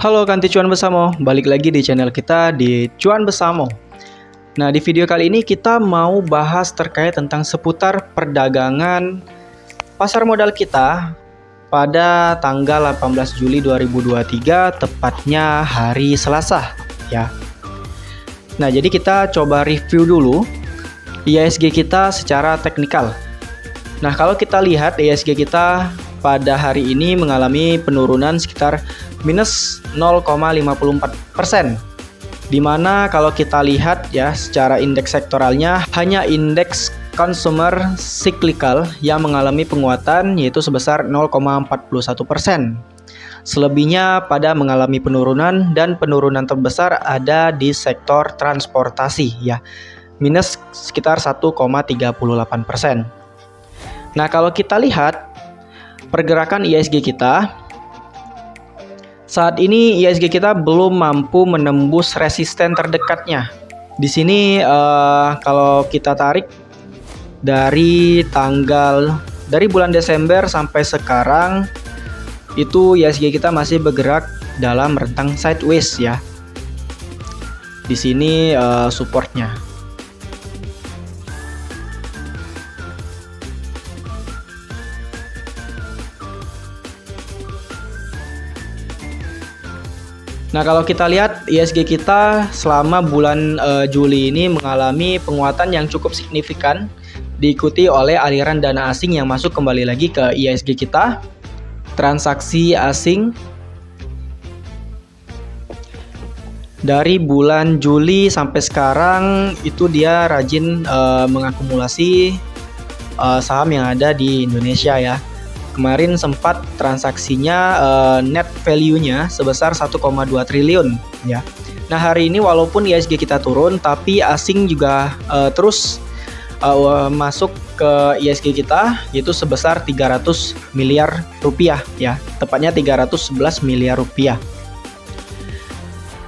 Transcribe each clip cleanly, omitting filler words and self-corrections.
Halo Kanti Cuan Bersamo, balik lagi di channel kita di Cuan Bersamo. Nah, di video kali ini kita mau bahas terkait tentang seputar perdagangan pasar modal kita pada tanggal 18 Juli 2023, tepatnya hari Selasa ya. Nah, jadi kita coba review dulu IHSG kita secara teknikal. Nah, kalau kita lihat IHSG kita pada hari ini mengalami penurunan sekitar minus 0,54%. Dimana kalau kita lihat ya secara indeks sektoralnya hanya indeks consumer cyclical yang mengalami penguatan yaitu sebesar 0,41%. Selebihnya pada mengalami penurunan dan penurunan terbesar ada di sektor transportasi ya, minus sekitar 1,38%. Nah, kalau kita lihat pergerakan IHSG kita saat ini, IHSG kita belum mampu menembus resisten terdekatnya. Di sini kalau kita tarik dari bulan Desember sampai sekarang itu IHSG kita masih bergerak dalam rentang sideways ya. Di sini supportnya. Nah, kalau kita lihat IHSG kita selama bulan Juli ini mengalami penguatan yang cukup signifikan, diikuti oleh aliran dana asing yang masuk kembali lagi ke IHSG kita. Transaksi asing dari bulan Juli sampai sekarang itu dia rajin mengakumulasi saham yang ada di Indonesia ya. Kemarin sempat transaksinya net value-nya sebesar 1,2 triliun ya. Nah, hari ini walaupun IHSG kita turun tapi asing juga terus masuk ke IHSG kita yaitu sebesar 300 miliar rupiah ya. Tepatnya 311 miliar rupiah.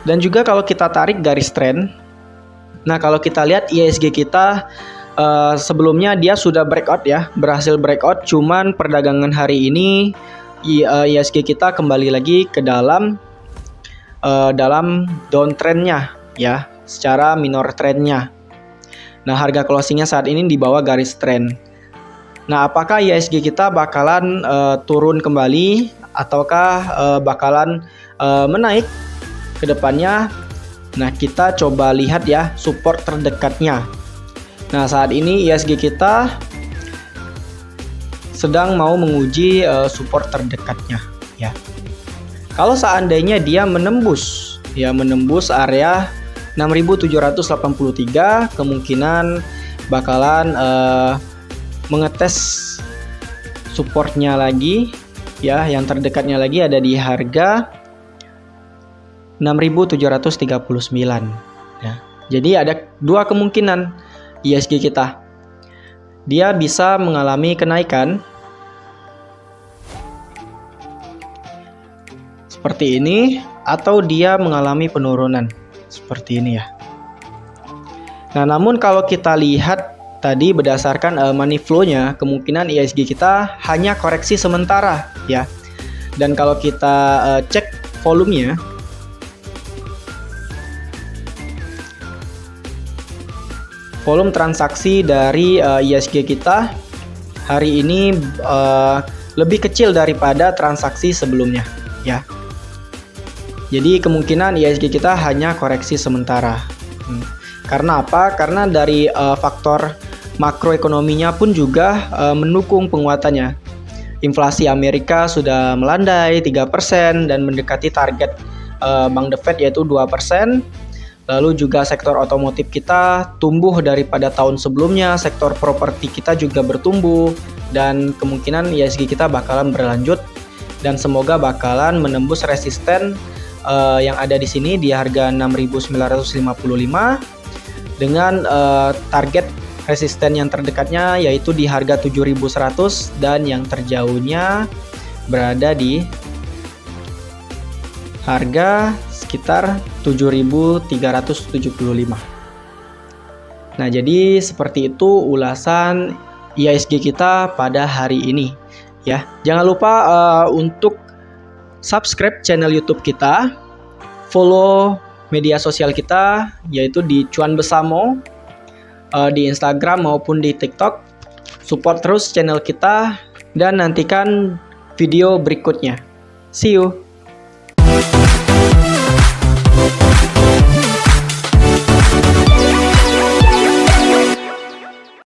Dan juga kalau kita tarik garis tren. Nah, kalau kita lihat IHSG kita sebelumnya dia sudah breakout ya, berhasil breakout, cuman perdagangan hari ini IHSG kita kembali lagi ke dalam downtrendnya ya, secara minor trendnya. Nah, harga closingnya saat ini di bawah garis trend. Nah, apakah IHSG kita bakalan turun kembali ataukah bakalan menaik ke depannya? Nah, kita coba lihat ya support terdekatnya. Nah, saat ini IHSG kita sedang mau menguji support terdekatnya ya. Kalau seandainya dia menembus area 6.783, kemungkinan bakalan mengetes supportnya lagi ya, yang terdekatnya lagi ada di harga 6.739 ya. Jadi ada dua kemungkinan IHSG kita. Dia bisa mengalami kenaikan seperti ini atau dia mengalami penurunan seperti ini ya. Nah, namun kalau kita lihat tadi berdasarkan money flow-nya, kemungkinan IHSG kita hanya koreksi sementara ya. Dan kalau kita cek volumenya, volume transaksi dari IHSG kita hari ini lebih kecil daripada transaksi sebelumnya ya. Jadi kemungkinan IHSG kita hanya koreksi sementara. Karena apa? Karena dari faktor makroekonominya pun juga mendukung penguatannya. Inflasi Amerika sudah melandai 3% dan mendekati target Bank The Fed yaitu 2%. Lalu juga sektor otomotif kita tumbuh daripada tahun sebelumnya, sektor properti kita juga bertumbuh, dan kemungkinan IHSG kita bakalan berlanjut dan semoga bakalan menembus resisten yang ada di sini di harga 6.955 dengan target resisten yang terdekatnya yaitu di harga 7.100 dan yang terjauhnya berada di harga sekitar 7.375. Nah, jadi seperti itu ulasan IHSG kita pada hari ini ya. Jangan lupa untuk subscribe channel YouTube kita follow media sosial kita, yaitu di Cuan Besamo, di Instagram maupun di TikTok. Support terus channel kita dan nantikan video berikutnya. See you!